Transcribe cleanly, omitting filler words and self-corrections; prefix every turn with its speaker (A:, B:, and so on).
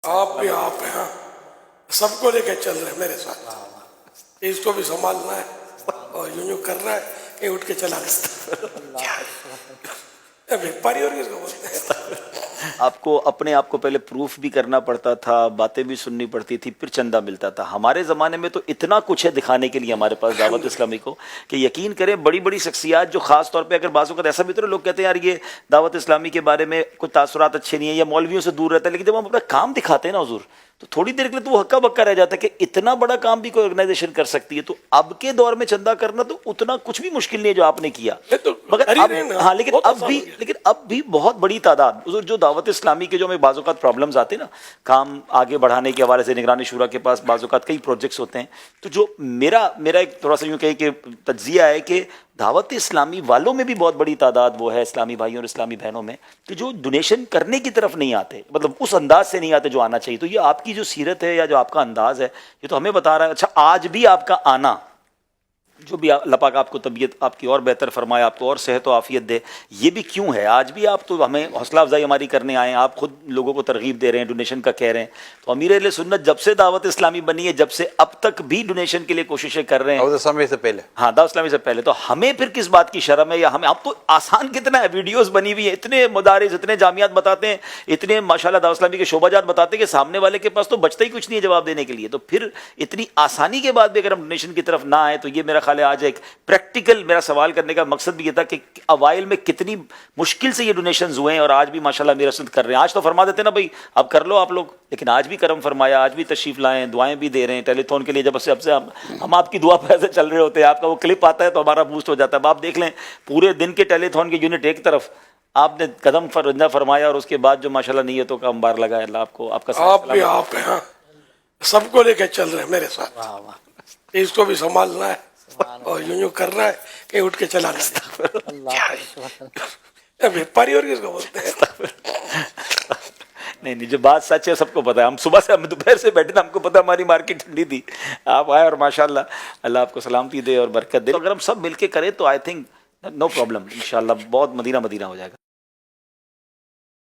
A: آپ بھی آپ ہیں، سب کو لے کے چل رہے ہیں میرے ساتھ، اس کو بھی سنبھالنا ہے اور یوں کر رہا ہے کہ اٹھ کے چلا گیا ویپاری اور کس کو بولتے ہیں؟
B: آپ کو اپنے آپ کو پہلے پروف بھی کرنا پڑتا تھا، باتیں بھی سننی پڑتی تھی، پھر چندہ ملتا تھا. ہمارے زمانے میں تو اتنا کچھ ہے دکھانے کے لیے ہمارے پاس دعوت اسلامی کو کہ یقین کریں بڑی بڑی شخصیات جو خاص طور پہ اگر بعض اوقات ایسا بھی تو لوگ کہتے ہیں یار یہ دعوت اسلامی کے بارے میں کچھ تاثرات اچھے نہیں ہیں یا مولویوں سے دور رہتا ہے، لیکن جب ہم اپنا کام دکھاتے ہیں نا حضور تو تھوڑی دیر کے لیے تو وہ ہکا بکا رہ جاتا ہے کہ اتنا بڑا کام بھی کوئی آرگنائزیشن کر سکتی ہے. تو اب کے دور میں چندہ کرنا تو اتنا کچھ بھی مشکل نہیں ہے جو آپ نے کیا، مگر اب ہاں لیکن اب بھی بہت بڑی تعداد حضور جو دعوت اسلامی کے جو ہمیں بعض اوقات پرابلمز آتے ہیں نا کام آگے بڑھانے کے حوالے سے، نگرانی شورا کے پاس بعض اوقات کئی پروجیکٹس ہوتے ہیں، تو جو میرا ایک تھوڑا سا یوں کہیں کہ تجزیہ ہے کہ دعوت اسلامی والوں میں بھی بہت بڑی تعداد وہ ہے، اسلامی بھائیوں اور اسلامی بہنوں میں، کہ جو ڈونیشن کرنے کی طرف نہیں آتے، مطلب اس انداز سے نہیں آتے جو آنا چاہیے. تو یہ آپ کی جو سیرت ہے یا جو آپ کا انداز ہے یہ تو ہمیں بتا رہا ہے. اچھا آج بھی آپ کا آنا، جو بھی اللہ پاک آپ کو طبیعت آپ کی اور بہتر فرمائے، آپ کو اور صحت و عافیت دے، یہ بھی کیوں ہے؟ آج بھی آپ تو ہمیں حوصلہ افزائی ہماری کرنے آئے ہیں، آپ خود لوگوں کو ترغیب دے رہے ہیں، ڈونیشن کا کہہ رہے ہیں. تو امیر اہل سنت جب سے دعوت اسلامی بنی ہے، جب سے اب تک بھی ڈونیشن کے لیے کوششیں کر رہے ہیں.
C: دعوت اسلامی سے پہلے
B: ہاں دعوت اسلامی سے پہلے. تو ہمیں پھر کس بات کی شرم ہے؟ یا ہمیں اب تو آسان کتنا ہے، ویڈیوز بنی ہوئی ہیں، اتنے مدارس اتنے جامعات بتاتے ہیں، اتنے ماشاءاللہ دعوت اسلامی کے شعبہ جات بتاتے ہیں کہ سامنے والے کے پاس تو بچتا ہی کچھ نہیں ہے جواب دینے کے لیے. تو پھر اتنی آسانی کے بعد بھی اگر ہم ڈونیشن کی طرف نہ آئے تو یہ میرا خیال ہے آج ایک پریکٹیکل، میرا سوال کرنے کا مقصد بھی یہ تھا کہ اوائل میں کتنی مشکل سے یہ ڈونیشنز ہوئے ہیں اور آج بھی ماشاءاللہ میرا سنت کر رہے ہیں. آج تو فرما دیتے نا بھائی اب کر لو آپ لوگ، لیکن آج بھی کرم فرمایا، آج بھی تشریف لائیں، دعائیں بھی دے رہے ہیں. ٹیلی تھون کے لیے جب سے ہم آپ کی دعا پہ ایسے چل رہے ہوتے ہیں، آپ کا وہ کلپ آتا ہے تو ہمارا بوسٹ ہو جاتا ہے. اب آپ دیکھ لیں پورے دن کے ٹیلی تھون کے یونٹ ایک طرف، آپ نے قدم فرنجہ فرمایا اور اس کے بعد جو ماشاءاللہ نیتوں کا انبار لگا. اللہ آپ کو، آپ کا
A: آپ بھی آپ ہیں، سب کو لے کے چل رہے ہیں میرے ساتھ، اس کو بھی سنبھالنا ہے اور یوں کر رہا ہے کہ اٹھ کے چلا گیا ویپاری اور کس کو بولتے ہیں؟
B: نہیں جو بات سچ ہے سب کو پتا ہے. ہم صبح سے، ہم دوپہر سے بیٹھے تھے، ہم کو پتا ہماری مارکیٹ ٹھنڈی تھی، آپ آئے اور ماشاءاللہ اللہ آپ کو سلامتی دے اور برکت دے. اگر ہم سب مل کے کریں تو آئی تھنک نو پرابلم، انشاءاللہ بہت مدینہ ہو جائے گا.